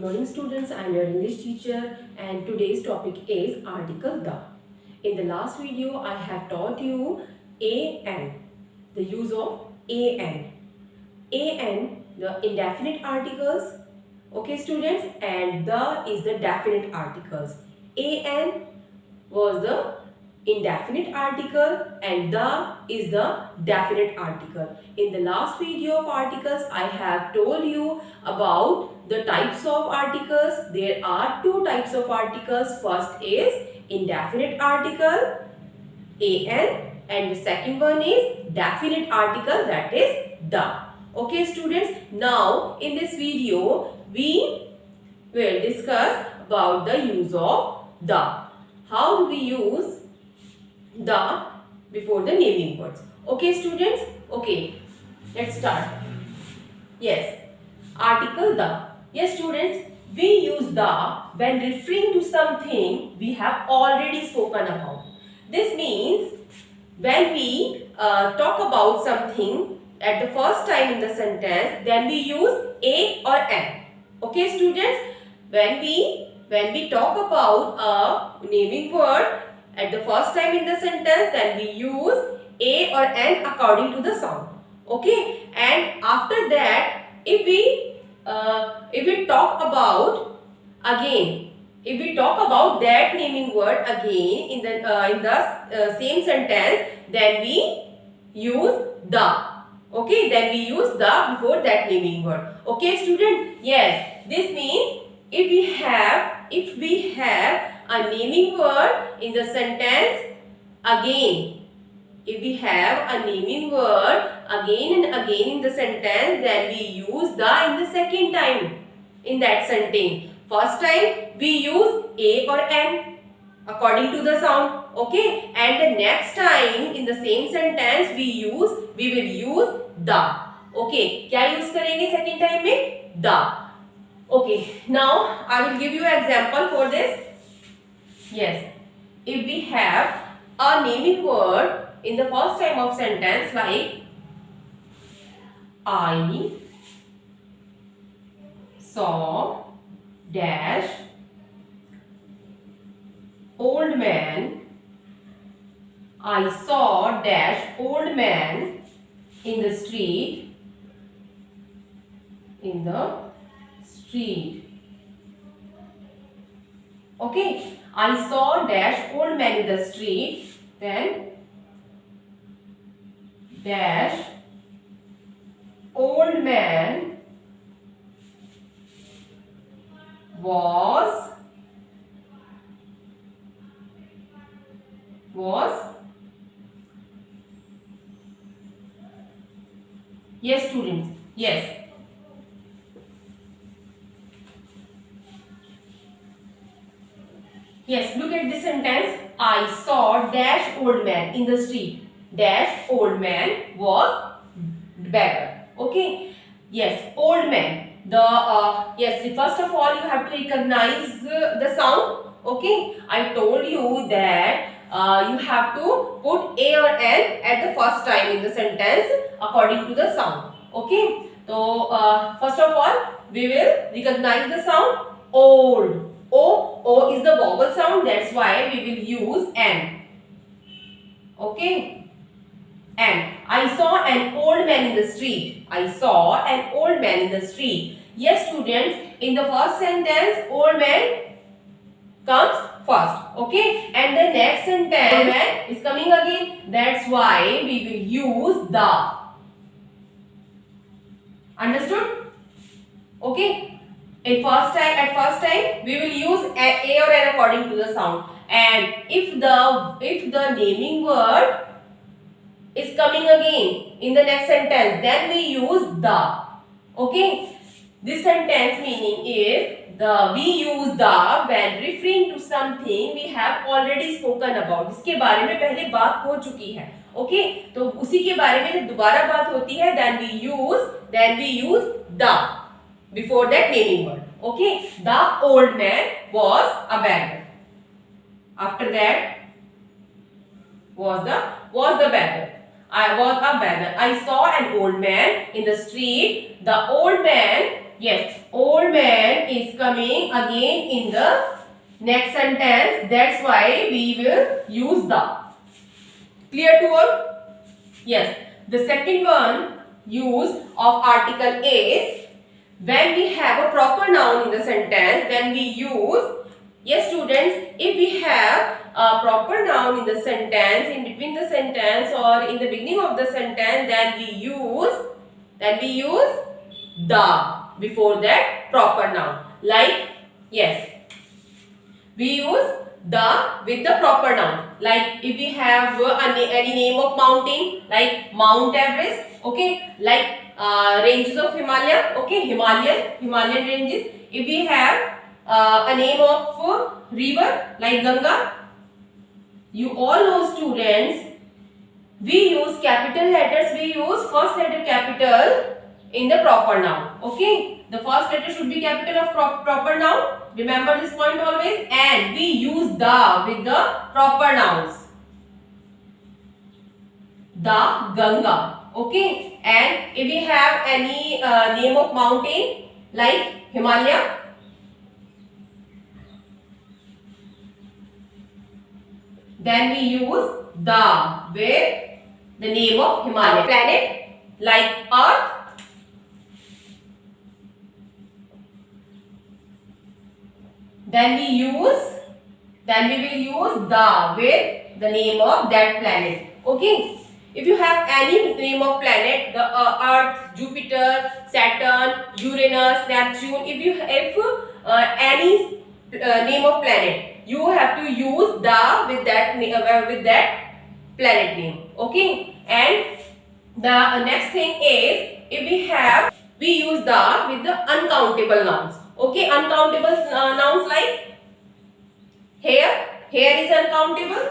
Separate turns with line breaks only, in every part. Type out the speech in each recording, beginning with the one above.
morning students, I am your English teacher and today's topic is article the. In the last video I have taught you an, the use of an. An, the indefinite articles, okay students, and the is the definite articles. An was the indefinite article and the is the definite article. In the last video of articles I have told you about the types of articles. There are two types of articles. First is indefinite article an and the second one is definite article, that is the. Okay students, now in this video we will discuss about the use of the. How do we use the before the naming words? Okay students, okay, let's start. Yes, article the. Yes students, we use the when referring to something we have already spoken about. This means when we talk about something at the first time in the sentence, then we use a or an. Okay students, when we talk about a naming word at the first time in the sentence, then we use a or an according to the sound. Okay, and after that, if we talk about again, if we talk about that naming word again in the same sentence, then we use the. Okay, then we use the before that naming word. Okay student, yes, this means if we have a naming word in the sentence again, if we have a naming word again and again in the sentence, then we use the in the second time in that sentence. First time we use a or an according to the sound. Okay, and the next time in the same sentence we will use the. Okay, क्या use करेंगे second time में? The. Okay, now I will give you an example for this. Yes, if we have a naming word in the first time of sentence like I saw dash old man. I saw dash old man in the street. In the street. Okay, I saw dash old man in the street. Then dash old man was yes students, yes, yes, look at this sentence. I saw dash old man in the street. Dash old man was beggar. Okay, yes, old man. Yes, first of all you have to recognize the sound. Okay, I told you that you have to put a or an at the first time in the sentence according to the sound. Okay, so first of all we will recognize the sound old. O is the vowel sound, that's why we will use an. Okay, and I saw an old man in the street. I saw an old man in the street. Yes students, in the first sentence old man comes first. Okay, and the next sentence old man is coming again. That's why we will use the. Understood? Okay. At first time we will use a or an according to the sound. And if the naming word is coming again in the next sentence, then we use the. Okay, this sentence meaning is we use the when referring to something we have already spoken about. जिसके बारे में पहले बात हो चुकी है. Okay, तो उसी के बारे में जब दोबारा बात होती है, then we use the before that naming word. Okay, the old man was a beggar. After that was the beggar. I was a beggar. I saw an old man in the street. The old man Yes, old man is coming again in the next sentence. That's why we will use the. Clear to all? Yes. The second one use of article is when we have a proper noun in the sentence, then we use. Yes, students, if we have a proper noun in the sentence, in between the sentence or in the beginning of the sentence, then we use the before that proper noun. Like, yes, we use the with the proper noun. Like if we have any name of mountain, like Mount Everest, okay, like ranges of Himalaya, okay, Himalayan ranges. If we have a name of river like Ganga, you all know, students, we use capital letters, we use first letter capital in the proper noun, okay. The first letter should be capital of proper noun. Remember this point always. And we use the with the proper nouns. The Ganga, okay. And if we have any name of mountain like Himalaya, then we use the with the name of Himalaya. Planet like Earth, then we will use the with the name of that planet, okay. If you have any name of planet, the Earth, Jupiter, Saturn, Uranus, Neptune, if any name of planet, you have to use the with that planet name, okay. And the next thing is, if we use the with the uncountable nouns, okay. Uncountable nouns like hair is uncountable,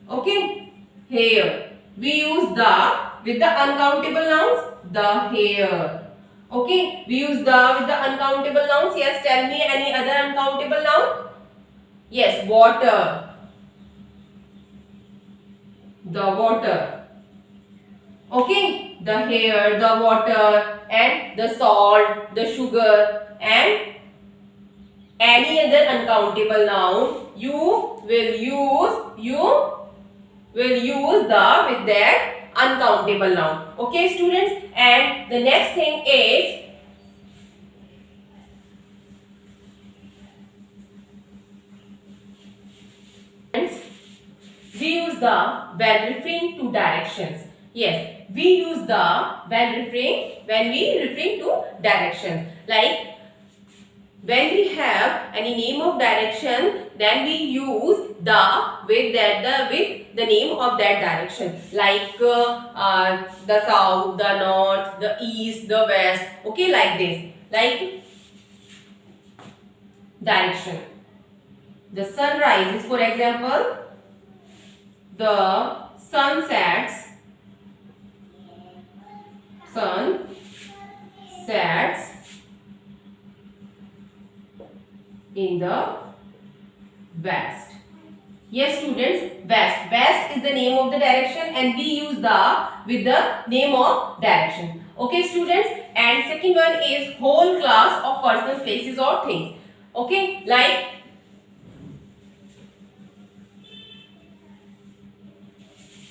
okay. Hair, we use the with the uncountable nouns, the hair, okay. We use the with the uncountable nouns. Yes, tell me any other uncountable noun. Yes, water, the water, okay. The hair, the water, and the salt, the sugar, and any other uncountable noun, you will use the with that uncountable noun, okay, students. And the next thing is, we use the when referring to directions. Yes, we use the when we referring to directions. Like when we have any name of direction, then we use the with the name of that direction. Like the south, the north, the east, the west. Okay, like this. Like direction. The sun rises, for example. The sun sets. Sun sets in the west. Yes, students, west. West is the name of the direction, and we use the with the name of direction. Okay, students. And second one is whole class of person, places, or things. Okay, like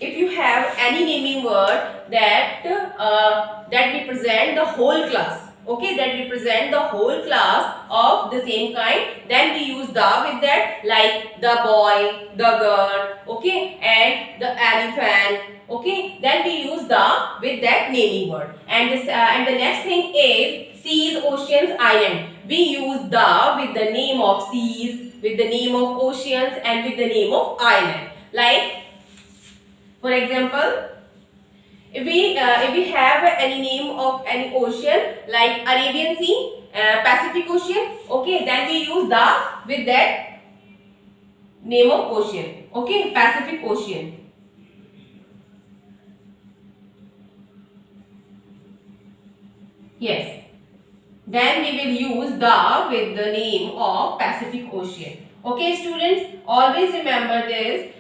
if you have any naming word that represent the whole class, okay, that represent the whole class of the same kind, then we use the with that, like the boy, the girl, okay, and the elephant, okay, then we use the with that naming word. And this and the next thing is seas, oceans, island. We use the with the name of seas, with the name of oceans, and with the name of island. Like for example, if we have any name of any ocean like Arabian Sea, Pacific Ocean, okay, then we use the with that name of ocean, okay, Pacific Ocean. Yes, then we will use the with the name of Pacific Ocean. Okay, students, always remember this.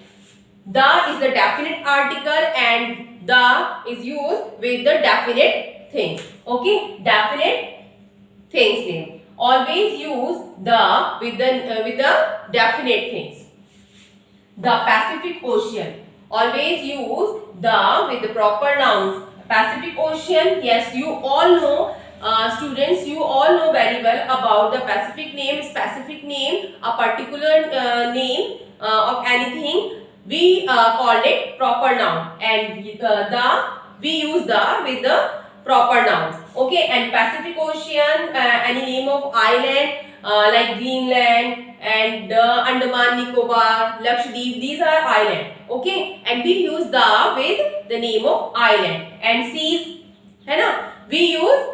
The is the definite article and the is used with the definite things. Okay, definite things name. Always use the with the definite things. The Pacific Ocean. Always use the with the proper nouns. Pacific Ocean. Yes, you all know, students. You all know very well about the Pacific name. Specific name, a particular name of anything. We called it proper noun, and we use the with the proper nouns. Okay, and Pacific Ocean, any name of island like Greenland and Andaman Nicobar, Lakshadweep, these are island. Okay, and we use the with the name of island. And seas, है ना, we use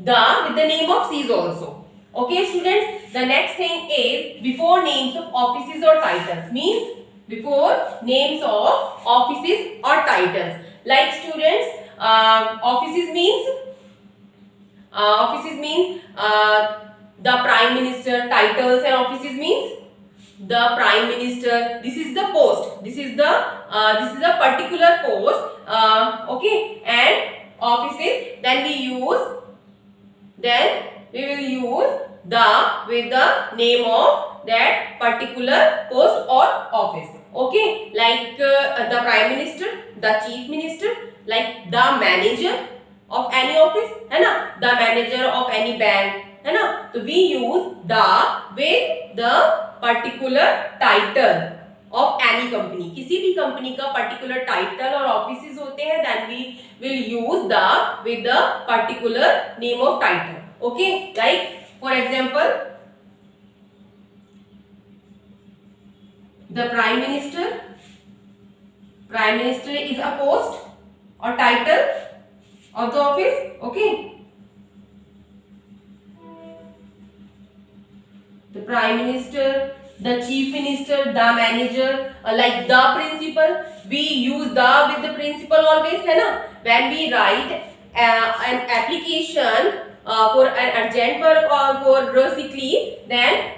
the with the name of seas also. Okay students, the next thing is before names of offices or titles, means before names of offices or titles. Like students, offices means the prime minister. Titles and offices means the prime minister. This is the post. This is the particular post. Okay, and offices. Then we will use the with the name of that particular post or office. Okay, like the prime minister, the chief minister, like the manager of any office, है ना, the manager of any bank, है ना. तो we use the with the particular title of any company. किसी भी company का particular title और offices होते हैं, then we will use the with the particular name of title. Okay, like for example, the prime minister. Prime minister is a post or title of the office. Okay, the prime minister, the chief minister, the manager, like the principal. We use the with the principal always, है ना. When we write an application for an urgent work or for sick leave, then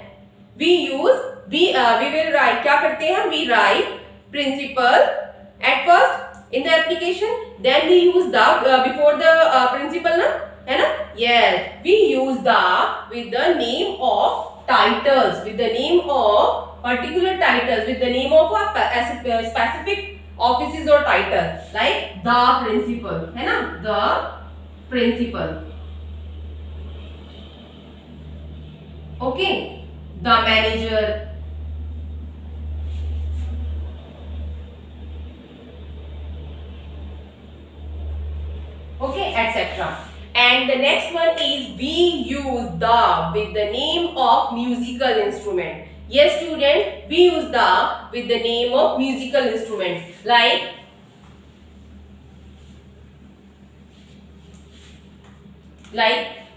we will write, क्या करते हैं, we write principal at first in the application, then we use the before the principal, ना, है ना. Yes, we use the with the name of titles, with the name of particular titles, with the name of a specific offices or titles, like the principal, है ना, the principal. Okay, the manager. Okay, etc. And the next one is we use the with the name of musical instrument. Yes student, we use the with the name of musical instruments, like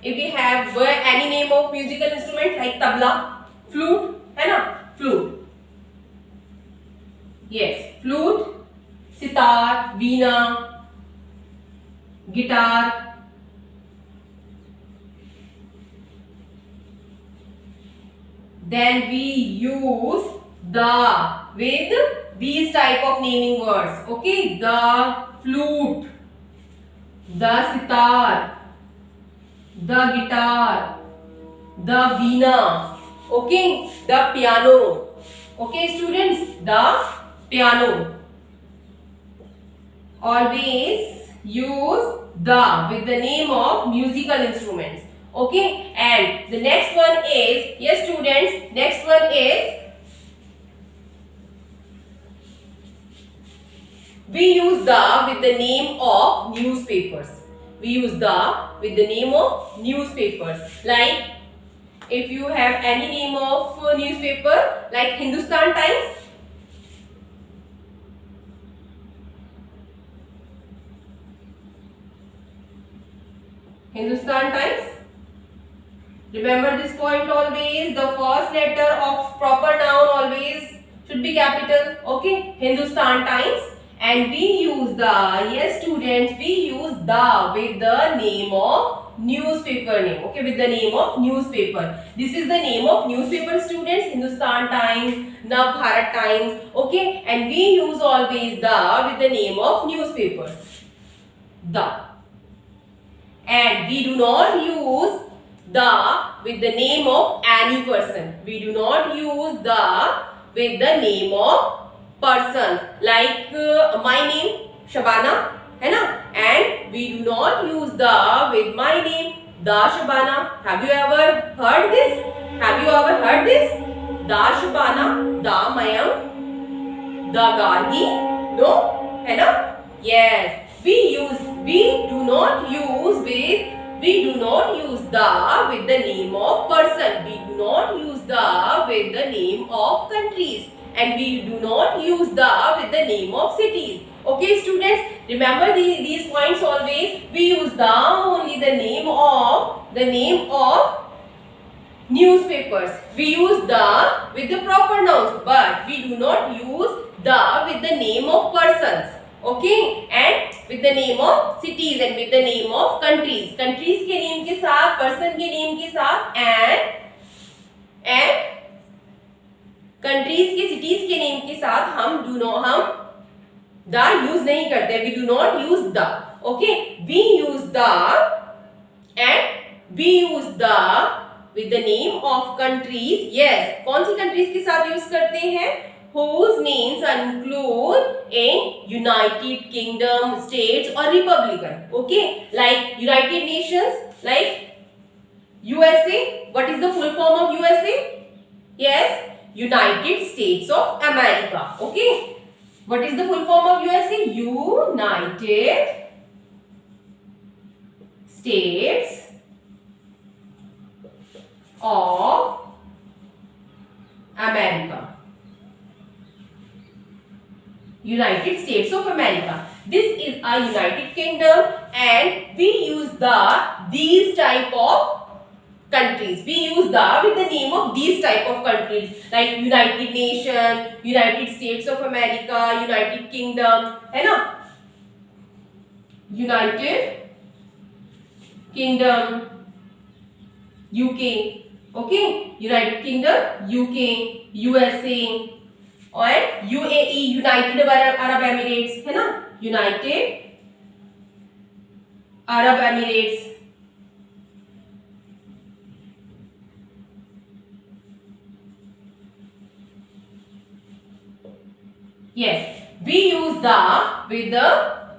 if we have any name of musical instrument like tabla, flute, है ना, flute. Yes, flute, sitar, veena, guitar. Then we use the with these type of naming words. Okay, the flute, the sitar, the guitar, the veena. Okay, the piano. Okay students, the piano. Always use the with the name of musical instruments. Okay, and the next one is, yes students, next one is we use the with the name of newspapers. We use the with the name of newspapers. Like if you have any name of newspaper like Hindustan Times, Hindustan Times. Remember this point always, the first letter of proper noun always should be capital. Okay, Hindustan Times. And we use the, yes students, we use the with the name of newspaper name. Okay, with the name of newspaper. This is the name of newspaper students, Hindustan Times, Nav Bharat Times. Okay, and we use always the with the name of newspapers. The. and we do not use the with the name of any person. We do not use the with the name of person, like my name Shabana, है ना, and we do not use the with my name the Shabana. Have you ever heard this? Have you ever heard this? The Shabana, the Mayank, the Gargi? No, है ना? Yes. We do not use the with the name of person. We do not use the with the name of countries, and we do not use the with the name of cities. Okay, students, remember these points always. We use the only the name of newspapers. We use the with the proper nouns, but we do not use the with the name of persons. Okay, and with the name of cities and with the name of countries. Countries के name के साथ, person के name के साथ and countries के cities के name के साथ हम the use नहीं करते. We do not use the. Okay, we use the and we use the with the name of countries. Yes, कौन सी countries के साथ use करते हैं? Whose names include in United Kingdom, states or Republican. Okay, like United Nations, like USA. What is the full form of USA? Yes, United States of America. Okay, what is the full form of USA? United States of America. United States of America. This is a United Kingdom, and we use these type of countries. We use with the name of these type of countries, like United Nation, United States of America, United Kingdom, है ना? United Kingdom, UK. Okay, United Kingdom, UK, USA. और UAE, United Arab Emirates, है ना? United Arab Emirates. Yes, we use with the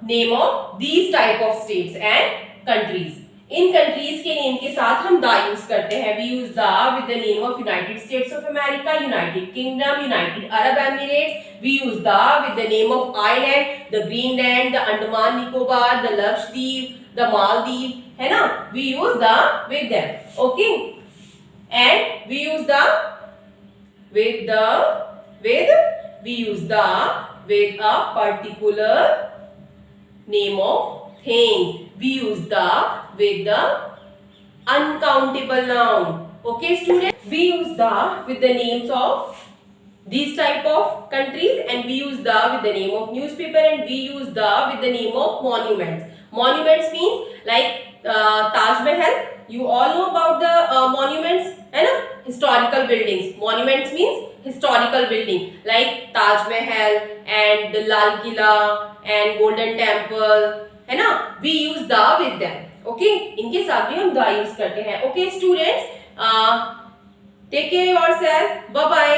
name of these type of states and countries. In countries के name के साथ हम use करते हैं. We use with the name of United States of America, United Kingdom, United Arab Emirates. We use with the name of island, the Greenland, the Andaman Nicobar, the Lakshadweep, the Maldives, है ना? We use with them. Okay, and we use with a particular name of thing. We use with the uncountable noun. Okay, students, we use with the names of these type of countries, and we use with the name of newspaper, and we use with the name of monuments. Monuments means like Taj Mahal. You all know about the monuments, है ना? Historical buildings. Monuments means historical building, like Taj Mahal and the Lal Killa and Golden Temple, है ना? We use with them. Okay, इनके साथ भी हम use करते हैं. Okay, students, take care yourself. Bye bye.